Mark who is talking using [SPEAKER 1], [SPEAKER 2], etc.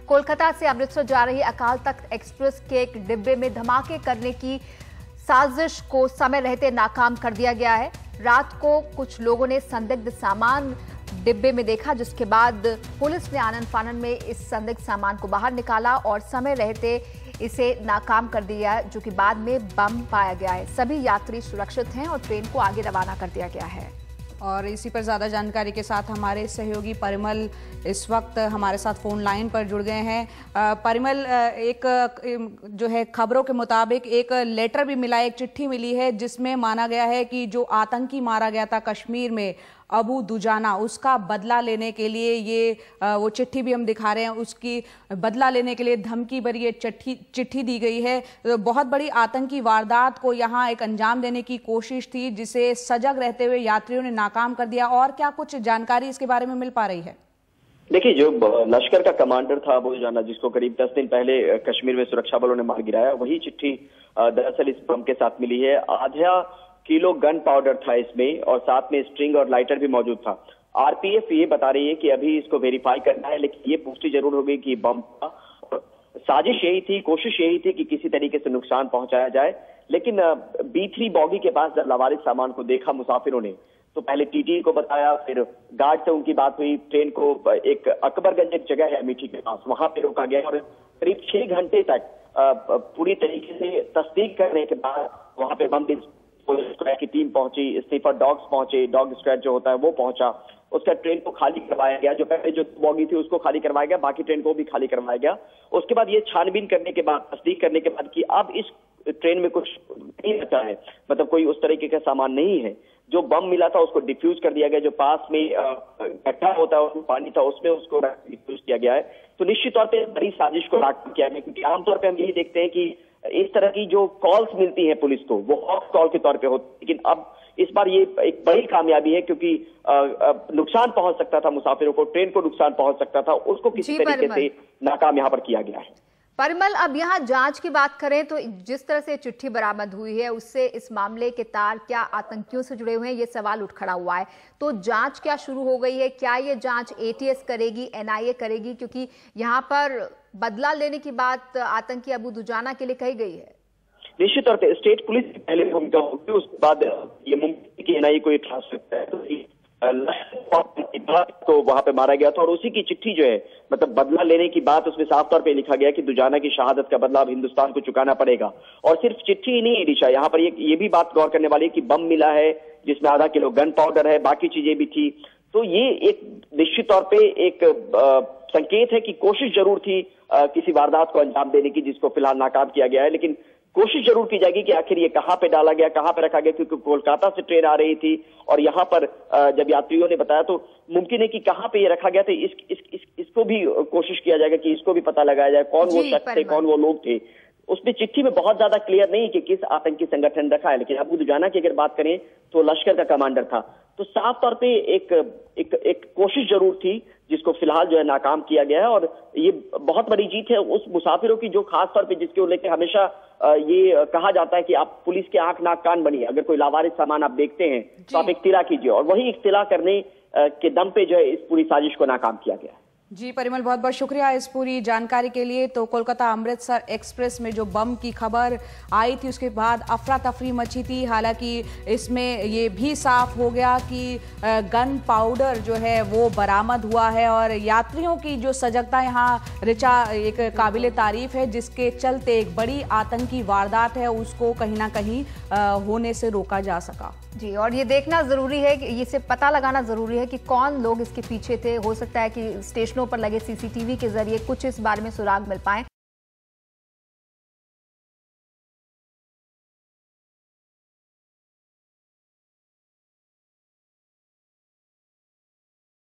[SPEAKER 1] कोलकाता से अमृतसर जा रही अकाल तख्त एक्सप्रेस के एक डिब्बे में धमाके करने की साजिश को समय रहते नाकाम कर दिया गया है। रात को कुछ लोगों ने संदिग्ध सामान डिब्बे में देखा, जिसके बाद पुलिस ने आनन फानन में इस संदिग्ध सामान को बाहर निकाला और समय रहते इसे नाकाम कर दिया, जो कि बाद में बम पाया गया है। सभी यात्री सुरक्षित हैं और ट्रेन को आगे रवाना कर दिया गया है।
[SPEAKER 2] और इसी पर ज़्यादा जानकारी के साथ हमारे सहयोगी परिमल इस वक्त हमारे साथ फोन लाइन पर जुड़ गए हैं। परिमल, एक जो है खबरों के मुताबिक एक लेटर भी मिला है, एक चिट्ठी मिली है जिसमें माना गया है कि जो आतंकी मारा गया था कश्मीर में अबू दुजाना, उसका बदला लेने के लिए ये वो चिट्ठी भी हम दिखा रहे हैं, उसकी बदला लेने के लिए धमकी भरी ये चिट्ठी दी गई है। बहुत बड़ी आतंकी वारदात को यहाँ एक अंजाम देने की कोशिश थी, जिसे सजग रहते हुए यात्रियों ने नाकाम कर दिया। और क्या कुछ जानकारी इसके बारे में मिल पा रही है?
[SPEAKER 3] देखिए, जो लश्कर का कमांडर था अबू दुजाना, जिसको करीब 10 दिन पहले कश्मीर में सुरक्षा बलों ने मार गिराया, वही चिट्ठी दरअसल इस बम के साथ मिली है। आधा किलो गन पाउडर था इसमें और साथ में स्ट्रिंग और लाइटर भी मौजूद था। आरपीएफ ये बता रही है कि अभी इसको वेरीफाई करना है, लेकिन ये पुष्टि जरूर हो गई कि बम था। साजिश यही थी, कोशिश यही थी कि किसी तरीके से नुकसान पहुंचाया जाए। लेकिन B3 बॉगी के पास जब लावारिस सामान को देखा मुसाफिरों ने, तो पहले टीटी को बताया, फिर गार्ड से उनकी बात हुई। ट्रेन को एक अकबरगंज एक जगह है मीठी के पास, वहां पे रोका गया और करीब 6 घंटे तक पूरी तरीके से तस्दीक करने के बाद वहां पे बम पुलिस स्क्वाड की टीम पहुंची, स्नीफर डॉग्स पहुंचे, डॉग स्क्वाड जो होता है वो पहुंचा। उसका ट्रेन को खाली करवाया गया, जो पहले जो बॉगी थी उसको खाली करवाया गया, बाकी ट्रेन को भी खाली करवाया गया। उसके बाद ये छानबीन करने के बाद, तस्दीक करने के बाद कि अब इस ट्रेन में कुछ नहीं बचा है, मतलब कोई उस तरीके का सामान नहीं है। जो बम मिला था उसको डिफ्यूज कर दिया गया, जो पास में गड्ढा होता है उसमें पानी था, उसमें उसको डिफ्यूज किया गया है। तो निश्चित तौर पर बड़ी साजिश को नाकाम किया गया, क्योंकि आमतौर पर हम यही देखते हैं कि इस तरह की जो कॉल्स मिलती हैं पुलिस को, वो हॉट कॉल के तौर पे होती है, लेकिन अब इस बार ये एक बड़ी कामयाबी है, क्योंकि नुकसान पहुंच सकता था मुसाफिरों को, ट्रेन को नुकसान पहुंच सकता था, उसको किसी तरीके से नाकाम यहाँ पर किया गया है।
[SPEAKER 1] परिमल, अब यहाँ जांच की बात करें तो जिस तरह से चिट्ठी बरामद हुई है, उससे इस मामले के तार क्या आतंकियों से जुड़े हुए हैं, ये सवाल उठ खड़ा हुआ है। तो जांच क्या शुरू हो गई है? क्या ये जांच ATS करेगी, NIA करेगी? क्योंकि यहाँ पर बदला लेने की बात आतंकी अबू दुजाना के लिए कही गई है।
[SPEAKER 3] निश्चित तौर पर स्टेट पुलिस की पहले भूमिका होगी, उसके बाद ये मुमकिन कि NIA को ये ट्रांसफर सकता है। तो वहां पे मारा गया था और उसी की चिट्ठी जो है, मतलब बदला लेने की बात, उसमें साफ तौर पे लिखा गया कि दुजाना की शहादत का बदला अब हिंदुस्तान को चुकाना पड़ेगा। और सिर्फ चिट्ठी ही नहीं दिशा, यहाँ पर ये भी बात गौर करने वाली है कि बम मिला है जिसमें आधा किलो गन पाउडर है, बाकी चीजें भी थी। तो ये एक निश्चित तौर पे एक संकेत है कि कोशिश जरूर थी किसी वारदात को अंजाम देने की, जिसको फिलहाल नाकाम किया गया है। लेकिन कोशिश जरूर की जाएगी कि आखिर ये कहां पे डाला गया, कहां पे रखा गया, क्योंकि कोलकाता से ट्रेन आ रही थी और यहाँ पर जब यात्रियों ने बताया तो मुमकिन है कि कहां पे ये रखा गया था। इसको भी कोशिश किया जाएगा कि इसको भी पता लगाया जाए कौन वो शख्स थे, कौन वो लोग थे। उसमें चिट्ठी में बहुत ज्यादा क्लियर नहीं कि किस आतंकी संगठन रखा है, लेकिन अबू दुजाना की अगर बात करें तो लश्कर का कमांडर था। तो साफ तौर पे एक कोशिश जरूर थी, जिसको फिलहाल जो है नाकाम किया गया है। और ये बहुत बड़ी जीत है उस मुसाफिरों की जो खास तौर पे जिसके लेकर हमेशा ये कहा जाता है कि आप पुलिस के आंख नाक कान बनिए, अगर कोई लावारिस सामान आप देखते हैं तो आप इख्तिला कीजिए, और वही इख्तिला करने के दम पे जो है इस पूरी साजिश को नाकाम किया गया है।
[SPEAKER 2] जी परिमल, बहुत बहुत शुक्रिया इस पूरी जानकारी के लिए। तो कोलकाता अमृतसर एक्सप्रेस में जो बम की खबर आई थी, उसके बाद अफरा तफरी मची थी। हालांकि इसमें ये भी साफ हो गया कि गन पाउडर जो है वो बरामद हुआ है और यात्रियों की जो सजगता यहाँ रिचा एक काबिले तारीफ है, जिसके चलते एक बड़ी आतंकी वारदात है उसको कहीं ना कहीं होने से रोका जा सका।
[SPEAKER 1] जी, और ये देखना जरूरी है कि इसे पता लगाना जरूरी है कि कौन लोग इसके पीछे थे। हो सकता है कि स्टेशनों पर लगे CCTV के जरिए कुछ इस बारे में सुराग मिल पाए।